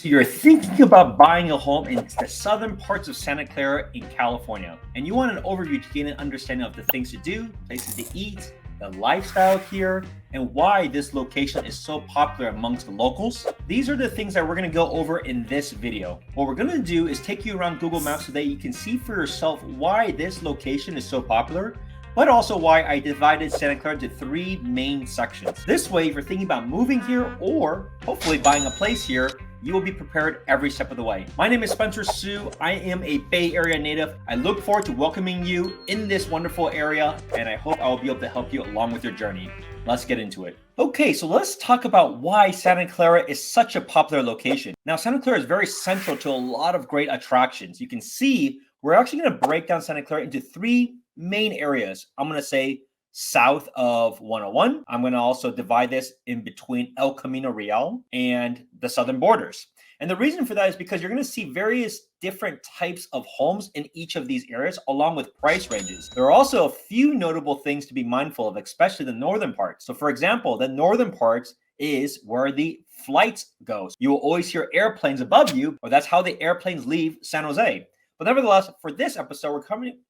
So you're thinking about buying a home in the southern parts of Santa Clara in California, and you want an overview to gain an understanding of the things to do, places to eat, the lifestyle here, and why this location is so popular amongst the locals. These are the things that we're going to go over in this video. What we're going to do is take you around Google Maps so that you can see for yourself why this location is so popular, but also why I divided Santa Clara into three main sections. This way, if you're thinking about moving here or hopefully buying a place here, you will be prepared every step of the way. My name is Spencer Sue. I am a Bay Area native. I look forward to welcoming you in this wonderful area, and I hope I will be able to help you along with your journey. Let's get into it. Okay, so let's talk about why Santa Clara is such a popular location. Now, Santa Clara is very central to a lot of great attractions. You can see we're actually going to break down Santa Clara into three main areas. I'm going to say south of 101. I'm going to also divide this in between El Camino Real and the southern borders. And the reason for that is because you're going to see various different types of homes in each of these areas, along with price ranges. There are also a few notable things to be mindful of, especially the northern parts. So for example, the northern parts is where the flights go. You will always hear airplanes above you, or that's how the airplanes leave San Jose. But nevertheless, for this episode,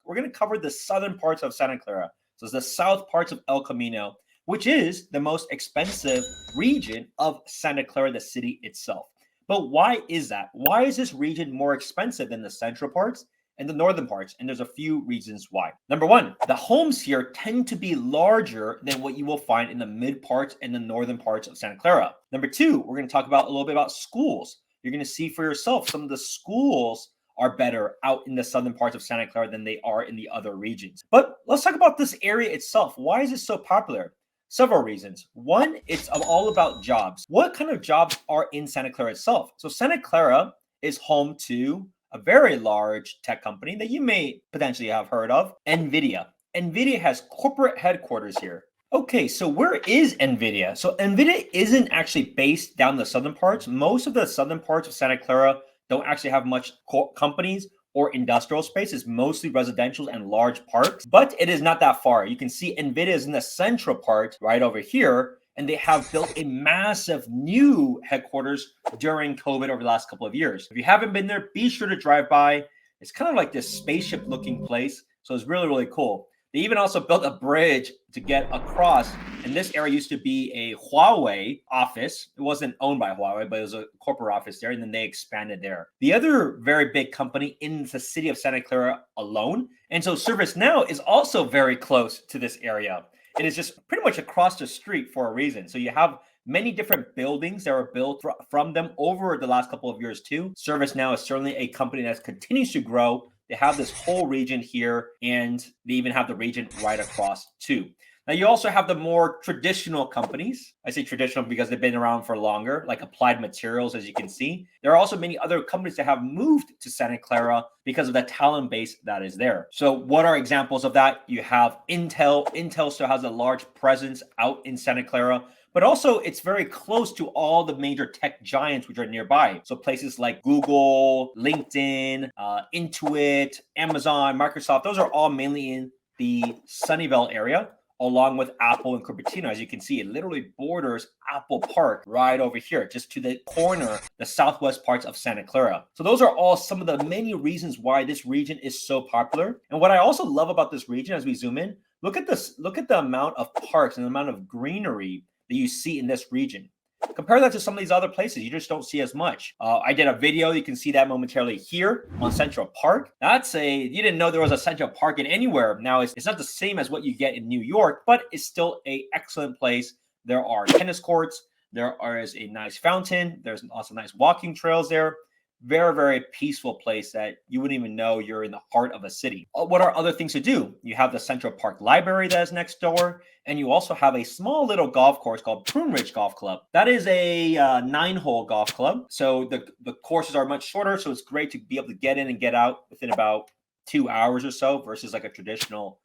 we're going to cover the southern parts of Santa Clara. So it's the south parts of El Camino, which is the most expensive region of Santa Clara, the city itself. But why is that? Why is this region more expensive than the central parts and the northern parts? And there's a few reasons why. Number one, the homes here tend to be larger than what you will find in the mid parts and the northern parts of Santa Clara. Number two, we're going to talk about a little bit about schools. You're going to see for yourself some of the schools are better out in the southern parts of Santa Clara than they are in the other regions. But let's talk about this area itself. Why is it so popular? Several reasons. One, it's all about jobs. What kind of jobs are in Santa Clara itself? So Santa Clara is home to a very large tech company that you may potentially have heard of, NVIDIA. NVIDIA has corporate headquarters here. Okay, so where is NVIDIA? So NVIDIA isn't actually based down the southern parts. Most of the southern parts of Santa Clara don't actually have much companies or industrial space. It's mostly residential and large parks, but it is not that far. You can see NVIDIA is in the central part right over here, and they have built a massive new headquarters during COVID over the last couple of years. If you haven't been there, be sure to drive by. It's kind of like this spaceship looking place. So it's really, really cool. They even also built a bridge to get across. And this area used to be a Huawei office. It wasn't owned by Huawei, but it was a corporate office there. And then they expanded there. The other very big company in the city of Santa Clara alone. And so ServiceNow is also very close to this area. It is just pretty much across the street for a reason. So you have many different buildings that were built from them over the last couple of years too. ServiceNow is certainly a company that continues to grow. They have this whole region here, and they even have the region right across too. Now, you also have the more traditional companies. I say traditional because they've been around for longer, like Applied Materials, as you can see. There are also many other companies that have moved to Santa Clara because of the talent base that is there. So what are examples of that? You have Intel. Intel still has a large presence out in Santa Clara, but also it's very close to all the major tech giants which are nearby. So places like Google, LinkedIn, Intuit, Amazon, Microsoft, those are all mainly in the Sunnyvale area, along with Apple and Cupertino. As you can see, it literally borders Apple Park right over here, just to the corner, the southwest parts of Santa Clara. So those are all some of the many reasons why this region is so popular. And what I also love about this region, as we zoom in, look at this, look at the amount of parks and the amount of greenery that you see in this region. Compare that to some of these other places. You just don't see as much. I did a video. You can see that momentarily here on Central Park. You didn't know there was a Central Park in anywhere. Now, it's not the same as what you get in New York, but it's still an excellent place. There are tennis courts. There is a nice fountain. There's also nice walking trails there. Very, very peaceful place that you wouldn't even know you're in the heart of a city. What are other things to do? You have the Central Park Library that is next door, and you also have a small little golf course called Prune Ridge Golf Club. That is a 9-hole golf club. So the courses are much shorter, so it's great to be able to get in and get out within about 2 hours or so versus like a traditional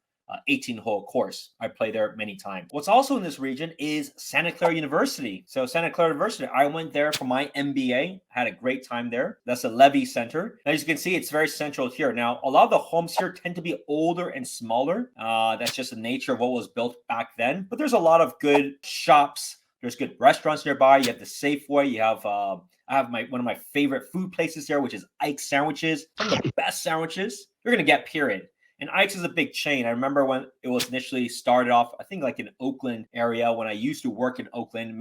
18-hole course. I play there many times. What's also in this region is Santa Clara University. So Santa Clara University, I went there for my MBA, had a great time there. That's the Levy Center. As you can see, it's very central here. Now, a lot of the homes here tend to be older and smaller. That's just the nature of what was built back then. But there's a lot of good shops, There's good restaurants nearby. You have the Safeway. You have I have one of my favorite food places here, which is Ike's Sandwiches. Some of the best sandwiches you're gonna get, period. And Ike's is a big chain. I remember when it was initially started off, I think like in Oakland area when I used to work in Oakland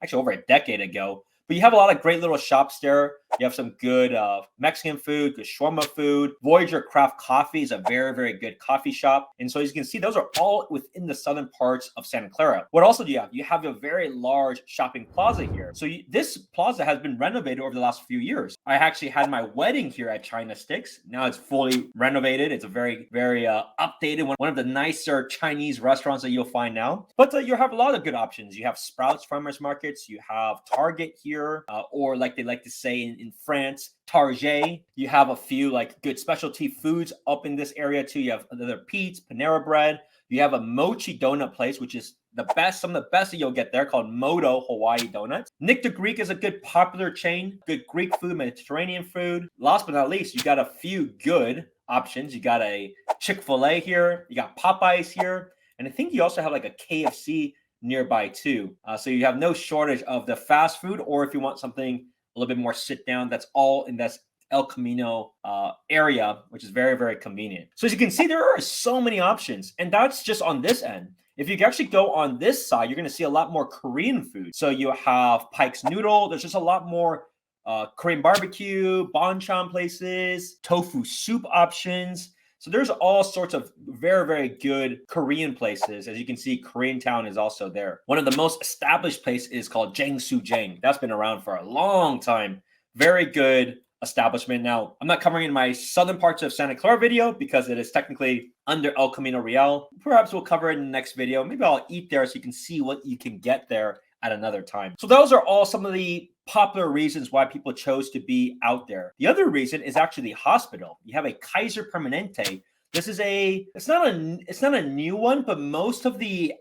actually over a decade ago. But you have a lot of great little shops there. You have some good Mexican food, good shawarma food. Voyager Craft Coffee is a very, very good coffee shop. And so as you can see, those are all within the southern parts of Santa Clara. What also do you have? You have a very large shopping plaza here. So this plaza has been renovated over the last few years. I actually had my wedding here at China Sticks. Now it's fully renovated. It's a very, very updated one of the nicer Chinese restaurants that you'll find now. But you have a lot of good options. You have Sprouts Farmers Markets. You have Target here, or like they like to say in France, Target. You have a few like good specialty foods up in this area too. You have another Pete's, Panera Bread. You have a mochi donut place, which is some of the best that you'll get there, called Moto Hawaii Donuts. Nick the Greek is a good popular chain, good Greek food, Mediterranean food. Last but not least, you got a few good options. You got a Chick-fil-A here, you got Popeyes here, and I think you also have like a KFC nearby too. So you have no shortage of the fast food, or if you want something a little bit more sit down, that's all in this El Camino area, which is very, very convenient. So as you can see, there are so many options, and that's just on this end. If you actually go on this side, you're going to see a lot more Korean food. So you have Pike's Noodle. There's just a lot more Korean barbecue, banchan places, tofu soup options. So there's all sorts of very, very good Korean places. As you can see, Koreatown is also there. One of the most established places is called Jang. That's been around for a long time. Very good establishment. Now, I'm not covering in my southern parts of Santa Clara video because it is technically under El Camino Real. Perhaps we'll cover it in the next video. Maybe I'll eat there so you can see what you can get there at another time. So those are all some of the popular reasons why people chose to be out there. The other reason is actually the hospital. You have a Kaiser Permanente. This is it's not a new one, but most of the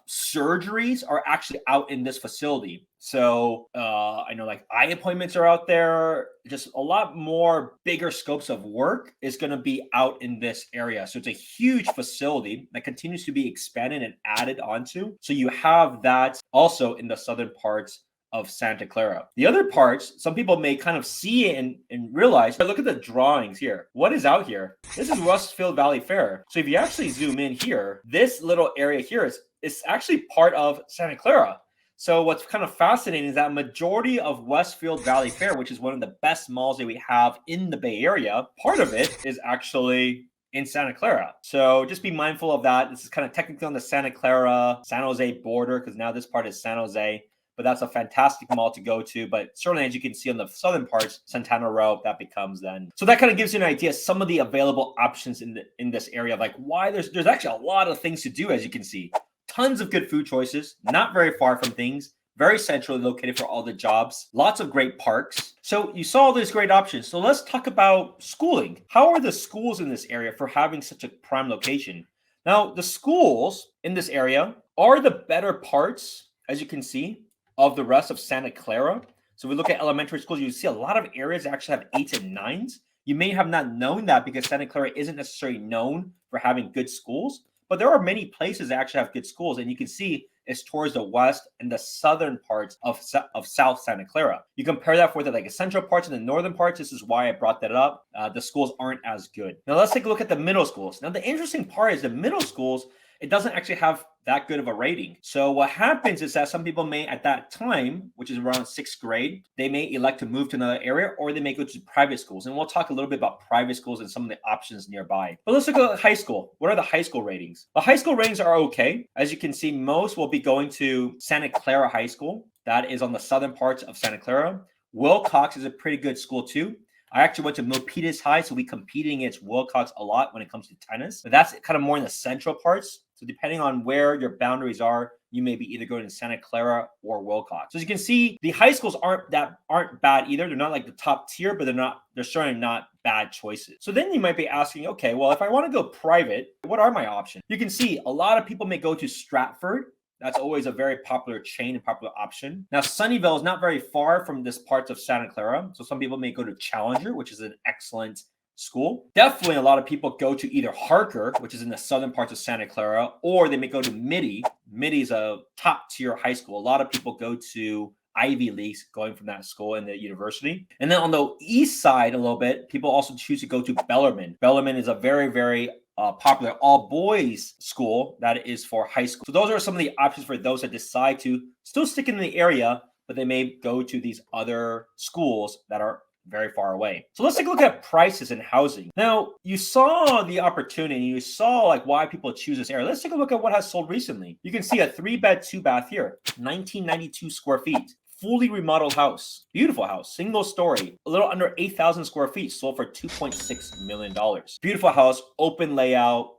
surgeries are actually out in this facility. So I know like eye appointments are out there. Just a lot more bigger scopes of work is going to be out in this area. So it's a huge facility that continues to be expanded and added onto. So you have that also in the southern parts of Santa Clara. The other parts, some people may kind of see it and realize, but look at the drawings here. What is out here? This is Westfield Valley Fair. So if you actually zoom in here, this little area here is actually part of Santa Clara. So what's kind of fascinating is that majority of Westfield Valley Fair, which is one of the best malls that we have in the Bay Area, part of it is actually in Santa Clara. So just be mindful of that. This is kind of technically on the Santa Clara, San Jose border, because now this part is San Jose. But that's a fantastic mall to go to. But certainly, as you can see on the southern parts, Santana Row, that becomes then. So that kind of gives you an idea of some of the available options in this area, like why there's actually a lot of things to do, as you can see. Tons of good food choices, not very far from things, very centrally located for all the jobs, lots of great parks. So you saw all these great options. So let's talk about schooling. How are the schools in this area for having such a prime location? Now, the schools in this area are the better parts, as you can see, of the rest of Santa Clara. So we look at elementary schools, you see a lot of areas that actually have 8s and 9s. You may have not known that because Santa Clara isn't necessarily known for having good schools, but there are many places that actually have good schools. And you can see it's towards the west and the southern parts of South Santa Clara. You compare that with the like central parts and the northern parts. This is why I brought that up. The schools aren't as good. Now let's take a look at the middle schools. Now the interesting part is the middle schools, it doesn't actually have that good of a rating. So what happens is that some people may at that time, which is around 6th grade, they may elect to move to another area, or they may go to private schools. And we'll talk a little bit about private schools and some of the options nearby. But let's look at high school. What are the high school ratings? The high school ratings are okay. As you can see, most will be going to Santa Clara High School. That is on the southern parts of Santa Clara. Wilcox is a pretty good school too. I actually went to Milpitas High, so we competed against Wilcox a lot when it comes to tennis. But that's kind of more in the central parts. So depending on where your boundaries are, you may be either going to Santa Clara or Wilcox. So as you can see, the high schools aren't bad either. They're not like the top tier, but they're certainly not bad choices. So then you might be asking, okay, well, if I want to go private, what are my options? You can see a lot of people may go to Stratford. That's always a very popular chain and popular option. Now, Sunnyvale is not very far from this parts of Santa Clara. So some people may go to Challenger, which is an excellent school. Definitely a lot of people go to either Harker, which is in the southern parts of Santa Clara, or they may go to Mitty. Mitty is a top tier high school. A lot of people go to Ivy Leagues going from that school and the university. And then on the east side a little bit, people also choose to go to Bellarmine. Bellarmine is a very, very popular all boys school that is for high school. So those are some of the options for those that decide to still stick in the area, but they may go to these other schools that are very far away. So let's take a look at prices and housing. Now, you saw the opportunity, you saw like why people choose this area. Let's take a look at what has sold recently. You can see a 3-bed, 2-bath here, 1992 square feet. Fully remodeled house, beautiful house, single story, a little under 8,000 square feet, sold for $2.6 million. Beautiful house, open layout,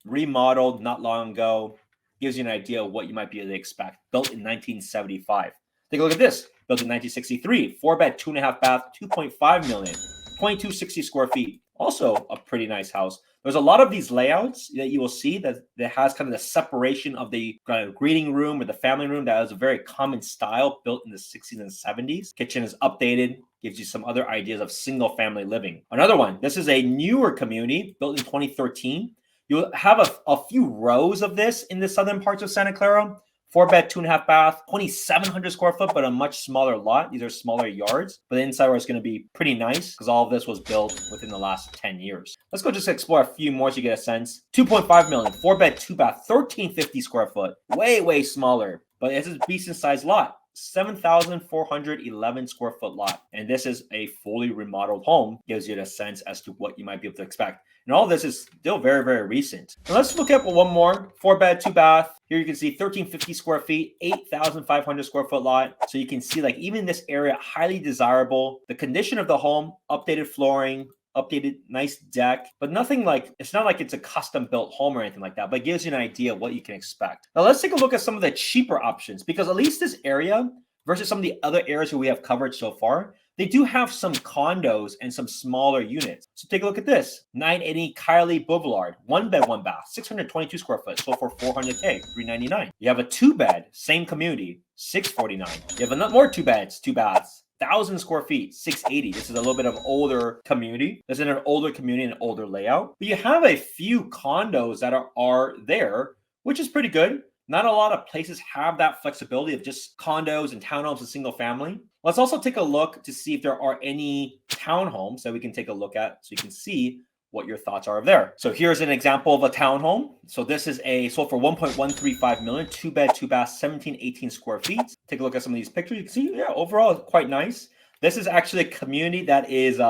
remodeled not long ago. Gives you an idea of what you might be able to expect. Built in 1975. Take a look at this. Built in 1963, 4-bed, 2.5-bath, $2.5 million, 2260 square feet. Also a pretty nice house. There's a lot of these layouts that you will see that has kind of the separation of the kind of greeting room or the family room. That is a very common style built in the 60s and 70s. Kitchen is updated, gives you some other ideas of single family living. Another one, this is a newer community built in 2013. You'll have a few rows of this in the southern parts of Santa Clara. 4-bed, 2.5-bath, 2,700 square foot, but a much smaller lot. These are smaller yards, but the inside is going to be pretty nice because all of this was built within the last 10 years. Let's go just explore a few more so you get a sense. 2.5 million, 4-bed, 2-bath, 1,350 square foot. Way, way smaller, but it's a decent sized lot. 7,411 square foot lot. And this is a fully remodeled home. Gives you a sense as to what you might be able to expect. And all this is still very, very recent. Now let's look at one more. 4-bed, 2-bath. Here you can see 1,350 square feet, 8,500 square foot lot. So you can see like even this area, highly desirable. The condition of the home, updated flooring, updated nice deck, but nothing like, it's not like it's a custom built home or anything like that, but it gives you an idea of what you can expect. Now let's take a look at some of the cheaper options, because at least this area versus some of the other areas that we have covered so far, they do have some condos and some smaller units. So take a look at this. 980 Kylie Boulevard, 1-bed, 1-bath, 622 square foot, sold for $400K, $399. You have a 2-bed, same community, $649. You have another more 2-beds, 2-baths, 1,000 square feet, $680. This is a little bit of older community. This is an older community and older layout. But you have a few condos that are there, which is pretty good. Not a lot of places have that flexibility of just condos and townhomes and single family. Let's also take a look to see if there are any townhomes that we can take a look at so you can see what your thoughts are there. So here's an example of a townhome. So this is sold for $1.135 million, 2-bed, 2-bath, 1,718 square feet. Take a look at some of these pictures. You can see, yeah, overall it's quite nice. This is actually a community that is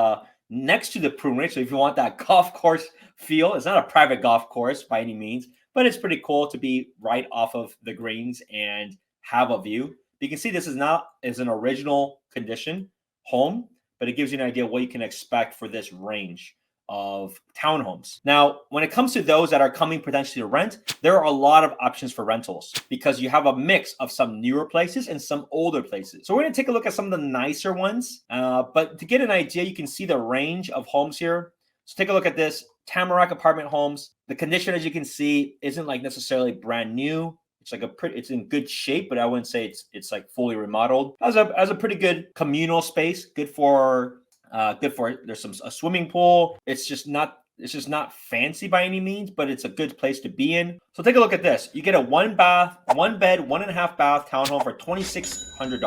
next to the Prunery. So if you want that golf course feel, it's not a private golf course by any means, but it's pretty cool to be right off of the greens and have a view. You can see this is an original condition home, but it gives you an idea what you can expect for this range of townhomes. Now, when it comes to those that are coming potentially to rent, there are a lot of options for rentals because you have a mix of some newer places and some older places. So we're going to take a look at some of the nicer ones, but to get an idea, you can see the range of homes here. So take a look at this. Tamarack apartment homes. The condition, as you can see, isn't like necessarily brand new. It's like it's in good shape, but I wouldn't say it's like fully remodeled. Has a pretty good communal space. Good for there's a swimming pool. It's just not fancy by any means, but it's a good place to be in. So take a look at this. You get a 1-bath, 1-bed, 1.5-bath townhome for $2,600.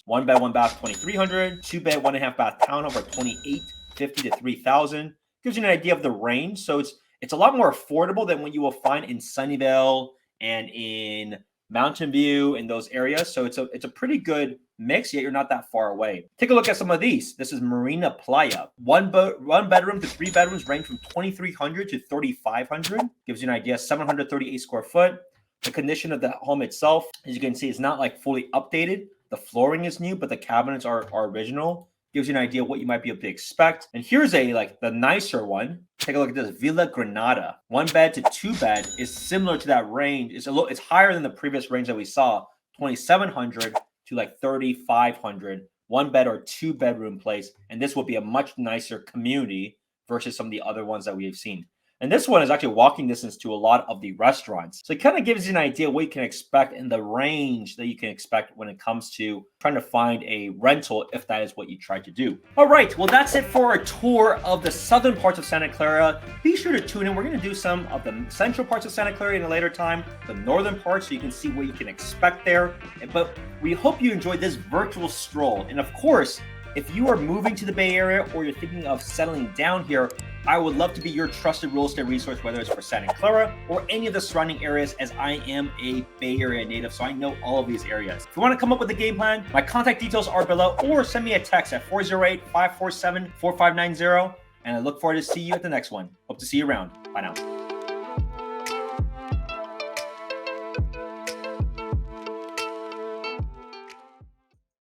1-bed, 1-bath, $2,300. 2-bed, 1.5-bath townhome for $2,850 to $3,000. Gives you an idea of the range. So it's a lot more affordable than what you will find in Sunnyvale and in Mountain View in those areas. So it's a pretty good mix, yet you're not that far away. Take a look at some of these. This is Marina Playa. 1 bedroom to 3 bedrooms range from $2,300 to $3,500. Gives you an idea. 738 square foot. The condition of the home itself, as you can see, is not like fully updated. The flooring is new, but the cabinets are original. Gives you an idea what you might be able to expect. And here's the nicer one. Take a look at this Villa Granada. 1-bed to 2-bed is similar to that range. It's higher than the previous range that we saw, 2,700 to like 3,500. 1-bed or 2-bedroom place, and this will be a much nicer community versus some of the other ones that we have seen. And this one is actually walking distance to a lot of the restaurants. So it kind of gives you an idea what you can expect and the range that you can expect when it comes to trying to find a rental if that is what you try to do. All right, well, that's it for our tour of the southern parts of Santa Clara. Be sure to tune in. We're going to do some of the central parts of Santa Clara in a later time, the northern parts, so you can see what you can expect there. But we hope you enjoyed this virtual stroll. And of course, if you are moving to the Bay Area or you're thinking of settling down here, I would love to be your trusted real estate resource, whether it's for Santa Clara or any of the surrounding areas, as I am a Bay Area native, so I know all of these areas. If you want to come up with a game plan, my contact details are below, or send me a text at 408-547-4590, and I look forward to see you at the next one. Hope to see you around. Bye now.